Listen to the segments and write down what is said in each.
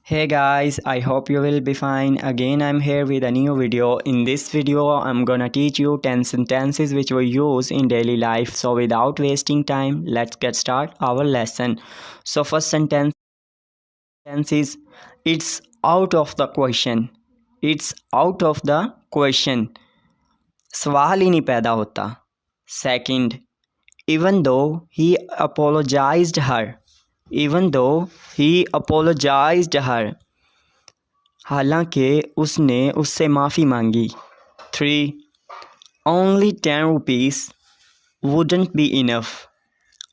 Hey guys, I hope you will be fine. Again, I'm here with a new video. In this video, I'm gonna teach you 10 sentences which we use in daily life. So without wasting time, let's get start our lesson. So first sentence is it's out of the question. It's out of the question. सवाल ही नहीं पैदा होता. Second, even though he apologized her. Even though he apologized her. हालांकि उसने उससे माफ़ी मांगी. 3. Only 10 rupees wouldn't be enough.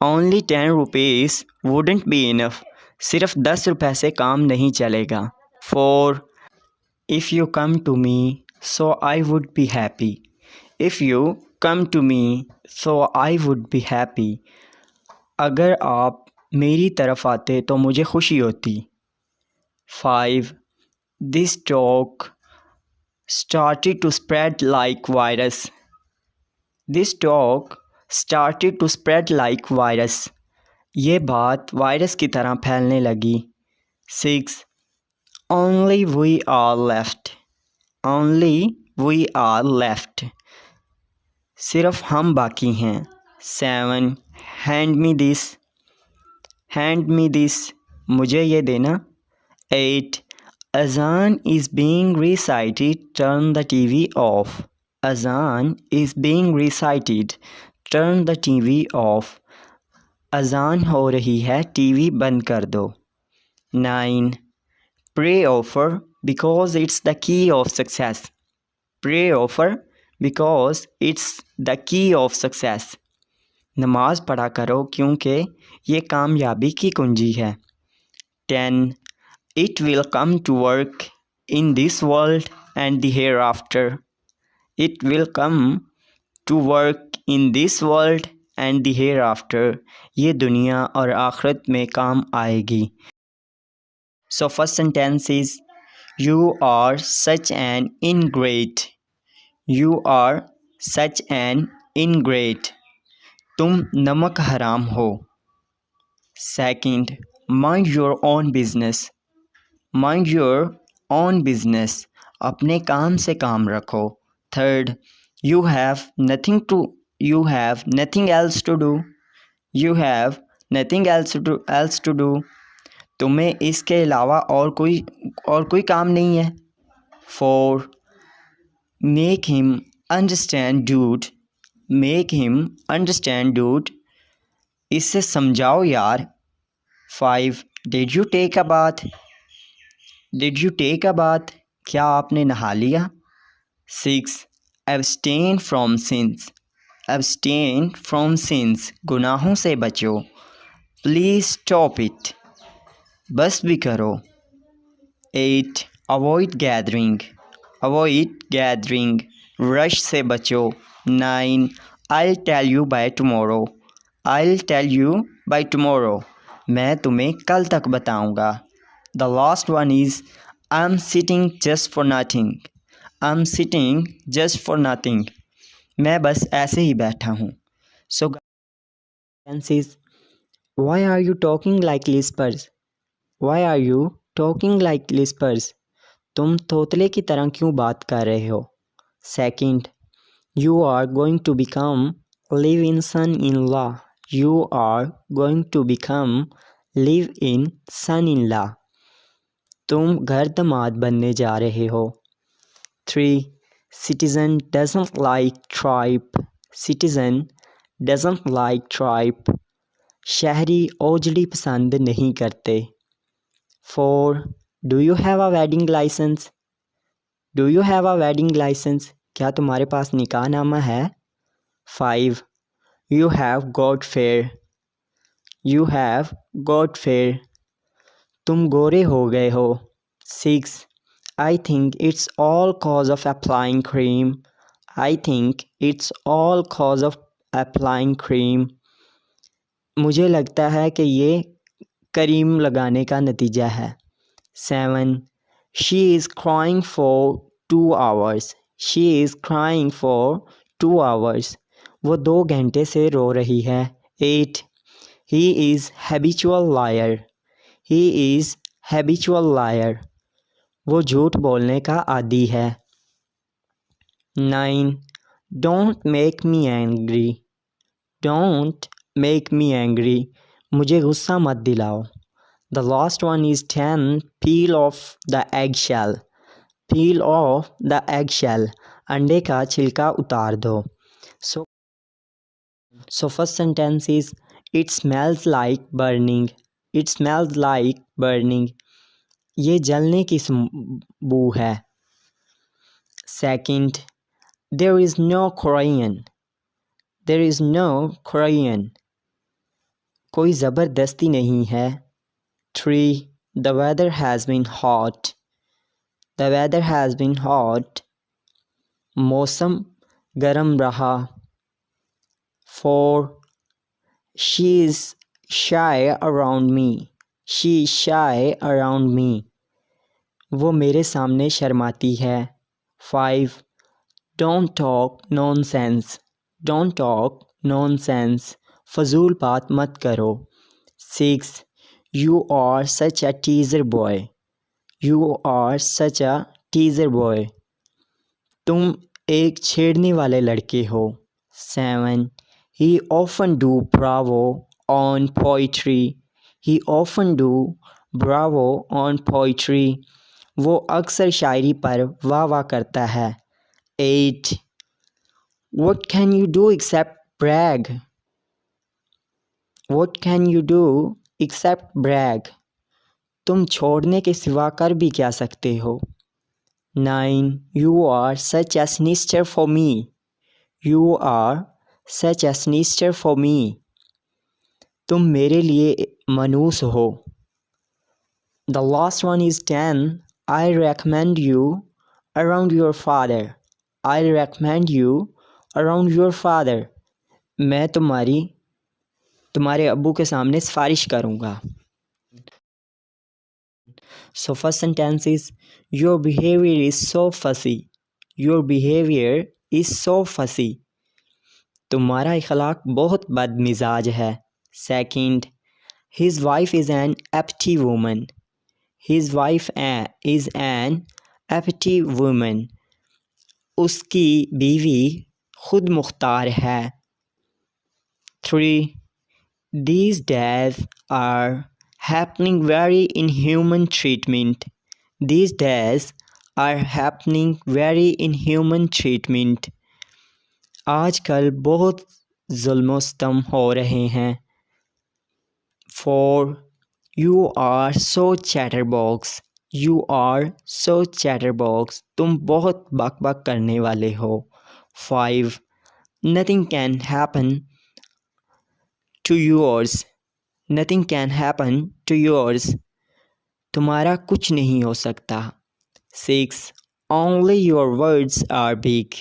Only 10 rupees wouldn't be enough. सिर्फ 10 रुपए से काम नहीं चलेगा. 4. If you come to me, so I would be happy. If you come to me, so I would be happy. अगर आप मेरी तरफ आते तो मुझे खुशी होती. 5. This talk started to spread like virus. This talk started to spread like virus. ये बात वायरस की तरह फैलने लगी. 6. Only we are left. Only we are left. सिर्फ हम बाकी हैं. 7. Hand me this. Hand me this. मुझे ये देना. 8. Azan is being recited. Turn the TV off. Azan is being recited. Turn the TV off. अजान हो रही है, टीवी बंद कर दो. 9. Pray offer because it's the key of success. Pray offer because it's the key of success. नमाज पढ़ा करो क्योंकि ये कामयाबी की कुंजी है. 10. It will come to work in this world and the hereafter. It will come to work in this world and the hereafter. ये दुनिया और आखिरत में काम आएगी. So first sentence is you are such an ingrate. You are such an ingrate. तुम नमक हराम हो. Second, mind your own business. Mind your own business. अपने काम से काम रखो. Third, you have nothing else to do. You have nothing else to do. तुम्हें इसके अलावा और कोई काम नहीं है. 4. Make him understand dude. Make him understand dude. इससे समझाओ यार. 5. Did you take a bath? Did you take a bath? क्या आपने नहा लिया? 6. Abstain from sins. Abstain from sins. गुनाहों से बचो. Please stop it. बस भी करो. 8. Avoid gathering. Avoid gathering. Rush से बचो. 9. I'll tell you by tomorrow. I'll tell you by tomorrow. मैं तुम्हें कल तक बताऊंगा. The last one is I'm sitting just for nothing. I'm sitting just for nothing. मैं बस ऐसे ही बैठा हूँ. So guys, why are you talking like lispers? Why are you talking like lispers? तुम तोतले की तरह क्यों बात कर रहे हो? Second, you are going to become live-in son-in-law. You are going to become live-in son-in-law. तुम घर दामाद बनने जा रहे हो. 3. Citizen doesn't like tripe. Citizen doesn't like tripe. शहरी ओजड़ी पसंद नहीं करते. 4. Do you have a wedding license? Do you have a wedding license? क्या तुम्हारे पास निकाह नामा है? 5. You have got fair. You have got fair. तुम गोरे हो गए हो. 6. I think it's all cause of applying cream. I think it's all cause of applying cream. मुझे लगता है कि ये क्रीम लगाने का नतीजा है. 7. She is crying for 2 hours. She is crying for 2 hours. वो 2 घंटे से रो रही है. 8. He is habitual liar. He is habitual liar, वो झूठ बोलने का आदी है। 9. Don't make me angry, don't make me angry, मुझे गुस्सा मत दिलाओ। The last one is 10. Peel off the egg shell, peel off the egg shell, अंडे का छिलका उतार दो। So first sentence is it smells like burning, it smells like burning, ये जलने की बू है। Second, there is no Korean, there is no Korean, कोई ज़बरदस्ती नहीं है। 3. The weather has been hot, the weather has been hot, मौसम गर्म रहा। 4. She is shy around me, she is shy around me, वो मेरे सामने शर्माती है। 5. Don't talk nonsense, don't talk nonsense, फजूल बात मत करो। 6. You are such a teaser boy, you are such a teaser boy, तुम एक छेड़ने वाले लड़के हो। 7. He often do bravo on poetry, he often do bravo on poetry, वो अक्सर शायरी पर वाह वाह करता है। 8. What can you do except brag, what can you do except brag, तुम छोड़ने के सिवा कर भी क्या सकते हो। 9. You are such a sinister for me, you are such a sinister for me, तुम मेरे लिए मनूस हो। The last one is 10. I recommend you around your father, I recommend you around your father, मैं तुम्हारे अब्बू के सामने सिफारिश करूँगा। So first sentence is your behavior is so fussy, your behavior is so fussy, तुम्हारा इखलाक बहुत बदमिजाज है। Second, his wife is an uppity woman, his wife is an uppity woman, उसकी बीवी खुद मुख्तार है। 3. These days are happening very inhuman treatment, these days are happening very inhuman treatment, आजकल बहुत जुल्म सितम हो रहे हैं। 4. You are so chatterbox, you are so chatterbox, तुम बहुत बक बक करने वाले हो। 5. Nothing can happen to yours, nothing can happen to yours, तुम्हारा कुछ नहीं हो सकता। 6. Only your words are big,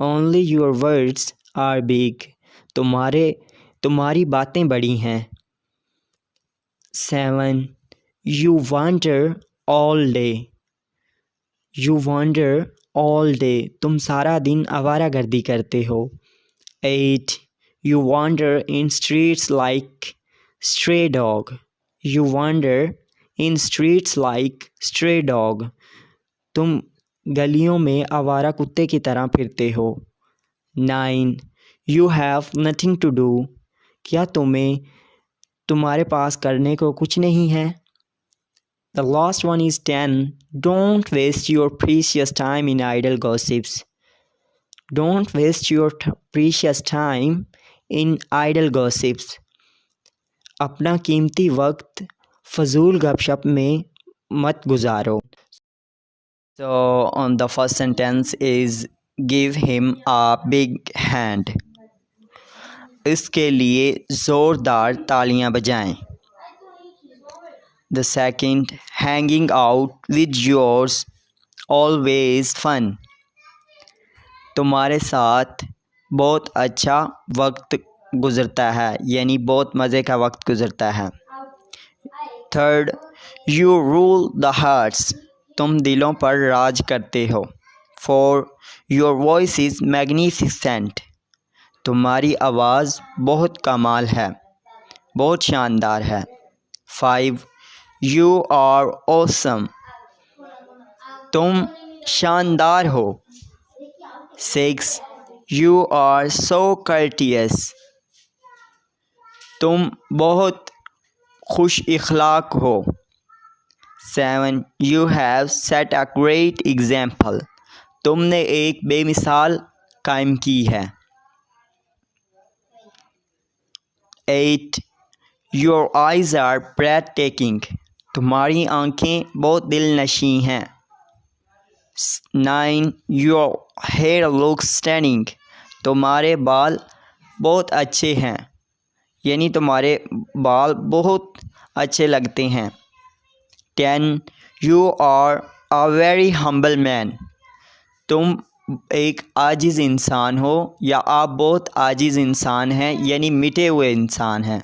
only your words are big, तुम्हारी बातें बड़ी हैं। 7. You wander all day, you wander all day, तुम सारा दिन आवारागर्दी करते हो। 8. You wander in streets like stray dog, you wander in streets like stray dog, तुम गलियों में आवारा कुत्ते की तरह फिरते हो। 9. You have nothing to do, क्या तुम्हारे पास करने को कुछ नहीं है। The last one is 10. Don't waste your precious time in idle gossips, don't waste your precious time in idle gossips, अपना कीमती वक्त फजूल गपशप में मत गुजारो। So on the first sentence is give him a big hand, इसके लिए ज़ोरदार तालियां बजाएं। The second, hanging out with yours always fun, तुम्हारे साथ बहुत अच्छा वक्त गुज़रता है, यानी बहुत मज़े का वक्त गुज़रता है। Third, you rule the hearts, तुम दिलों पर राज करते हो। 4. Your voice is magnificent, तुम्हारी आवाज़ बहुत कमाल है, बहुत शानदार है। 5. यू आर ऑसम, तुम शानदार हो। 6. यू आर सो कर्टियस, तुम बहुत खुश इखलाक हो। 7. You have set a great example, तुमने एक बेमिसाल कायम की है। 8. Your eyes are breathtaking, तुम्हारी आँखें बहुत दिलनशी हैं। 9. योर हेयर लुक्स स्टनिंग, तुम्हारे बाल बहुत अच्छे हैं, यानी तुम्हारे बाल बहुत अच्छे लगते हैं। 10. You are a very humble man, तुम एक आजिज़ इंसान हो या आप बहुत आजिज़ इंसान हैं, यानी मिटे हुए इंसान हैं।